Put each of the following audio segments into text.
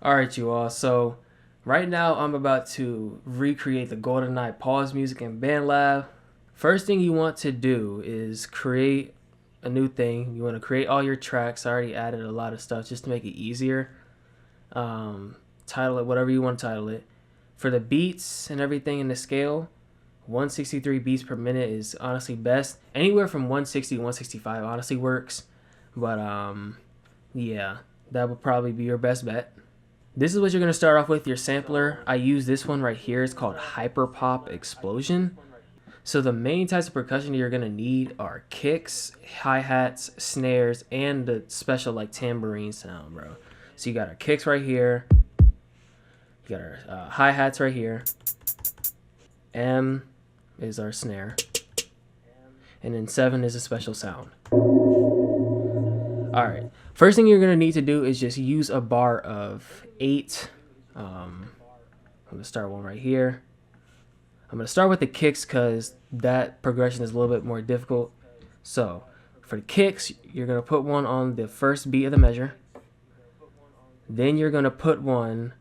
All right, you all. So right now I'm about to recreate the GoldenEye pause music in BandLab. First thing you want to do is create a new thing. You want to create all your tracks. I already added a lot of stuff just to make it easier. Title it whatever you want to title it. For the beats and everything in the scale, 163 beats per minute is honestly best. Anywhere from 160 to 165 honestly works. But yeah, that would probably be your best bet. This is what you're going to start off with, your sampler. I use this one right here. It's called Hyperpop Explosion. So the main types of percussion you're going to need are kicks, hi-hats, snares, and the special like tambourine sound, bro. So you got our kicks right here. You got our hi-hats right here. M is our snare. And then 7 is a special sound. Alright, first thing you're going to need to do is just use a bar of 8. I'm going to start one right here. I'm going to start with the kicks because that progression is a little bit more difficult. So, for the kicks, you're going to put one on the first beat of the measure. Then you're going to put one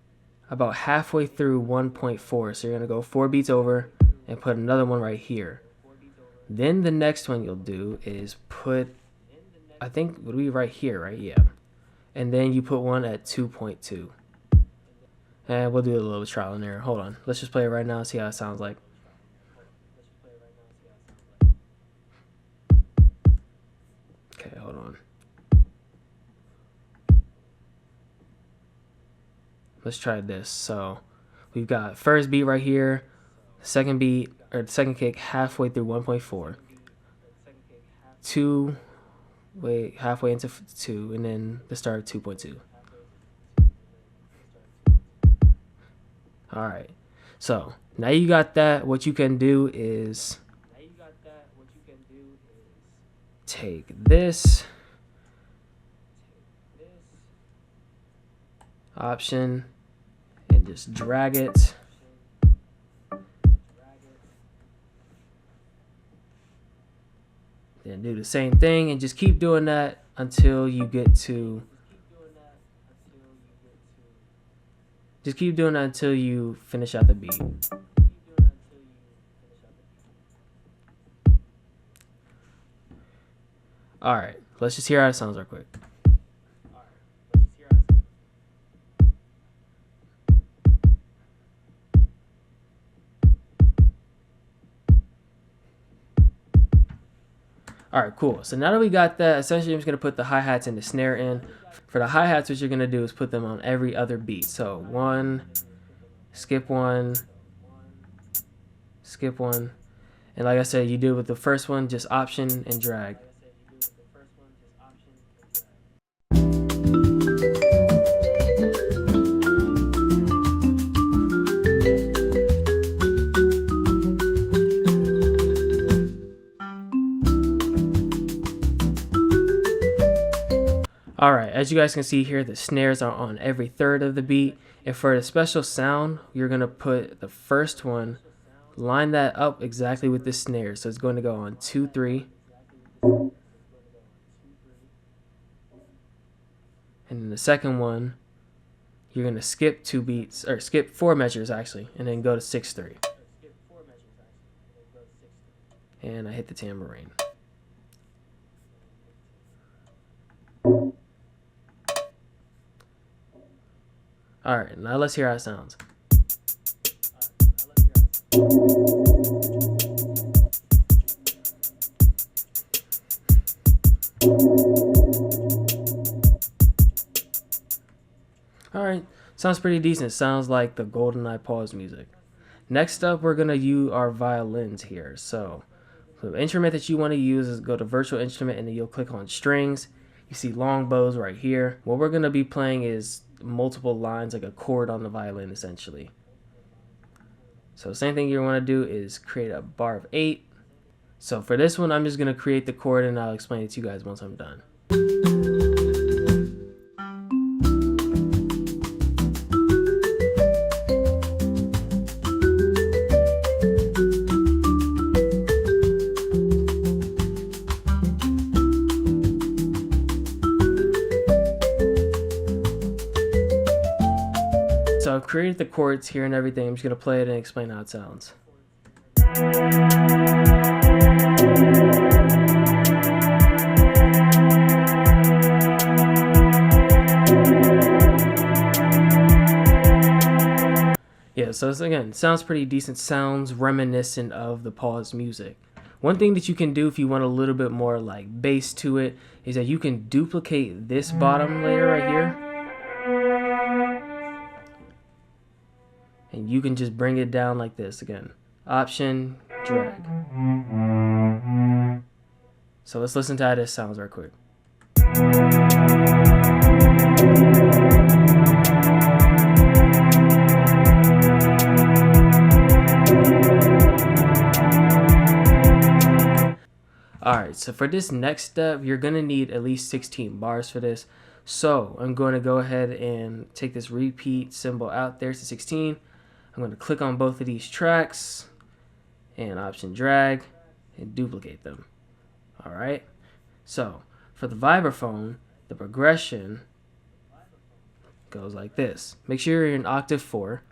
about halfway through 1.4. So you're going to go 4 beats over and put another one right here. Then the next one you'll do is put, I think would be right here, right? Yeah. And then you put one at 2.2. And we'll do a little trial and error. Hold on. Let's just play it right now and see how it sounds like. Okay, hold on. Let's try this. So we've got first beat right here, second beat, or the second kick halfway through 1.4. 2, wait, halfway into 2, and then the start of 2.2. All right, so now you got that. What you can do is take this option and just drag it. Then do the same thing and just keep doing that until you get to until you finish out the beat. All right, let's just hear how it sounds real quick. All right, cool. So now that we got that, essentially I'm just going to put the hi-hats and the snare in. For the hi-hats, what you're going to do is put them on every other beat. So 1, skip 1, skip 1. And like I said, you do it with the first one, just option and drag. Alright, as you guys can see here, the snares are on every third of the beat. And for the special sound, you're going to put the first one, line that up exactly with the snare. So it's going to go on 2, 3. And then the second one, you're going to skip 2 beats, or skip 4 measures actually, and then go to 6, 3. And I hit the tambourine. Alright, now let's hear how it sounds. Alright, sounds pretty decent. Sounds like the GoldenEye pause music. Next up, we're going to use our violins here. So the instrument that you want to use is go to virtual instrument and then you'll click on strings. You see long bows right here. What we're going to be playing is multiple lines, like a chord on the violin essentially. So same thing you want to do is create a bar of 8. So for this one, I'm just going to create the chord and I'll explain it to you guys once I'm done. created the chords here and everything. I'm just going to play it and explain how it sounds. Yeah, so again, sounds pretty decent. Sounds reminiscent of the pause music. One thing that you can do if you want a little bit more like bass to it is that you can duplicate this bottom layer right here. And you can just bring it down like this again. Option, drag. So let's listen to how this sounds right quick. Alright, so for this next step, you're going to need at least 16 bars for this. So I'm going to go ahead and take this repeat symbol out there to 16. I'm going to click on both of these tracks and option drag and duplicate them. Alright, so for the vibraphone, the progression goes like this. Make sure you're in octave 4.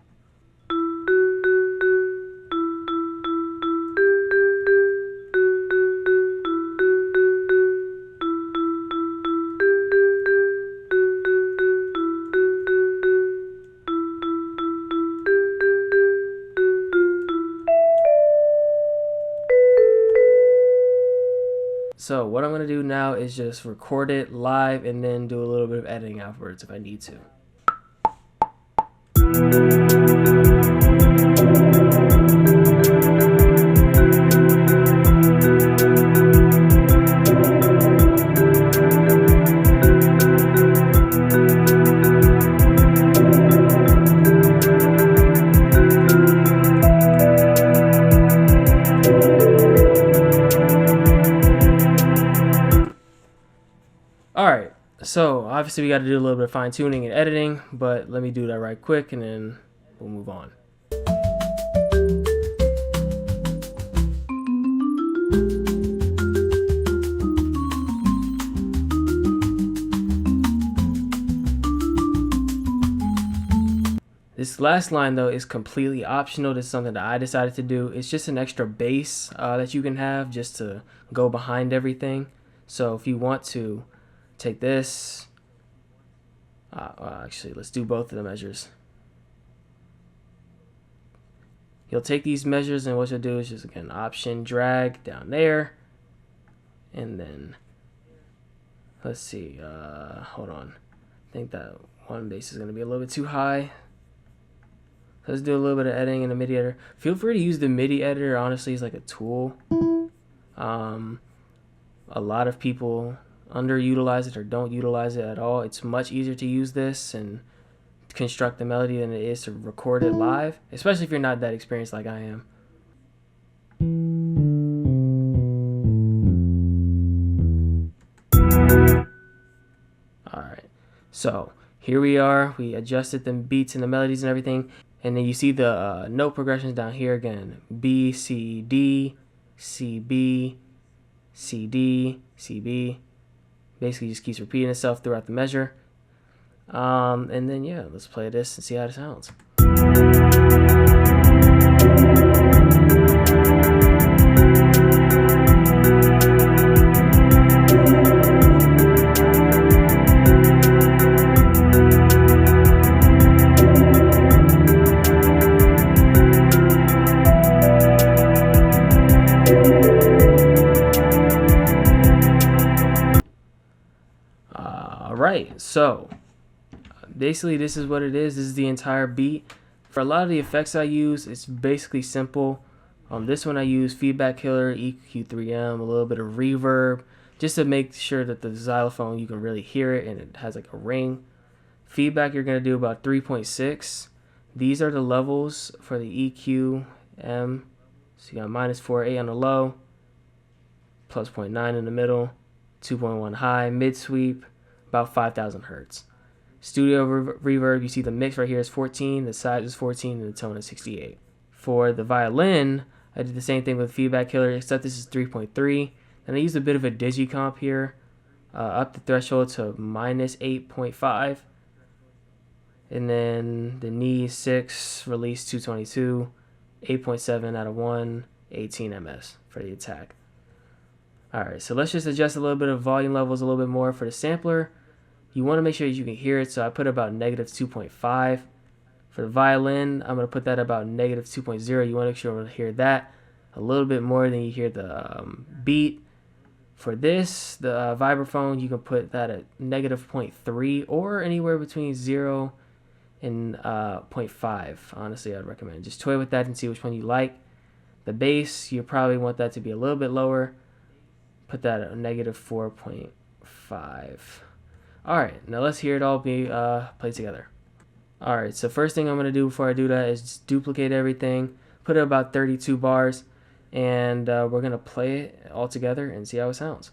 So what I'm going to do now is just record it live and then do a little bit of editing afterwards if I need to. Alright, so obviously we got to do a little bit of fine tuning and editing, but let me do that right quick and then we'll move on. This last line though is completely optional. This is something that I decided to do. It's just an extra bass that you can have just to go behind everything. So if you want to take this, actually let's do both of the measures. You'll take these measures and what you'll do is just again option drag down there, and then let's see, hold on, I think that one bass is going to be a little bit too high. Let's do a little bit of editing in the MIDI editor. Feel free to use the MIDI editor. Honestly, it's like a tool. A lot of people underutilize it or don't utilize it at all. It's much easier to use this and construct the melody than it is to record it live, especially if you're not that experienced like I am. Alright, so here we are. We adjusted the beats and the melodies and everything. And then you see the note progressions down here again. B, C, D, C, B, C, D, C, B. Basically just keeps repeating itself throughout the measure. And then yeah, let's play this and see how it sounds. Alright, so basically this is what it is. This is the entire beat. For a lot of the effects I use, it's basically simple. This one I use feedback killer, EQ3M, a little bit of reverb, just to make sure that the xylophone, you can really hear it and it has like a ring. Feedback, you're going to do about 3.6. These are the levels for the EQ-M. So you got -4.8 on the low, +0.9 in the middle, 2.1 high, mid sweep, about 5,000 hertz. Studio reverb, you see the mix right here is 14, the size is 14, and the tone is 68. For the violin, I did the same thing with feedback killer, except this is 3.3. And I used a bit of a digicomp here, up the threshold to -8.5. And then the knee 6, release 222, 8.7 out of 1, 18 ms for the attack. Alright, so let's just adjust a little bit of volume levels a little bit more for the sampler. You want to make sure you can hear it, so I put about -2.5. For the violin, I'm going to put that about -2.0. You want to make sure to hear that a little bit more than you hear the beat. For this, the vibraphone, you can put that at -0.3 or anywhere between 0 and 0.5. Honestly, I'd recommend just toy with that and see which one you like. The bass, you probably want that to be a little bit lower. Put that at -4.5. Alright, now let's hear it all be played together. Alright, so first thing I'm going to do before I do that is just duplicate everything, put it about 32 bars, and we're going to play it all together and see how it sounds.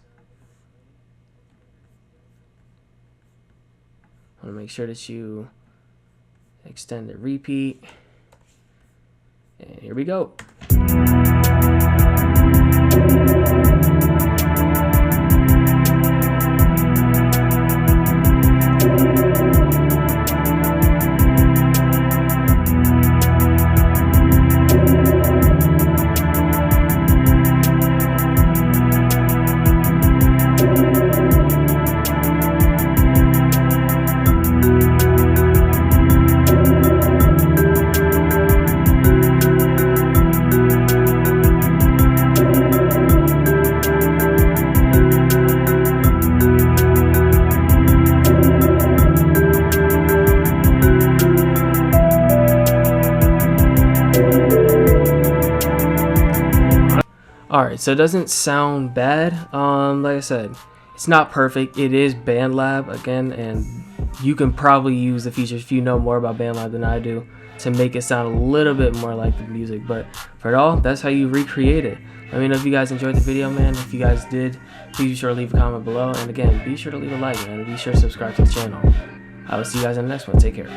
I want to make sure that you extend the repeat, and here we go. Alright, so it doesn't sound bad. Like I said, it's not perfect. It is BandLab again, and you can probably use the features if you know more about BandLab than I do to make it sound a little bit more like the music. But for it all, that's how you recreate it. Let me know if you guys enjoyed the video, man. If you guys did, please be sure to leave a comment below. And again, be sure to leave a like, man. And be sure to subscribe to the channel. I will see you guys in the next one. Take care.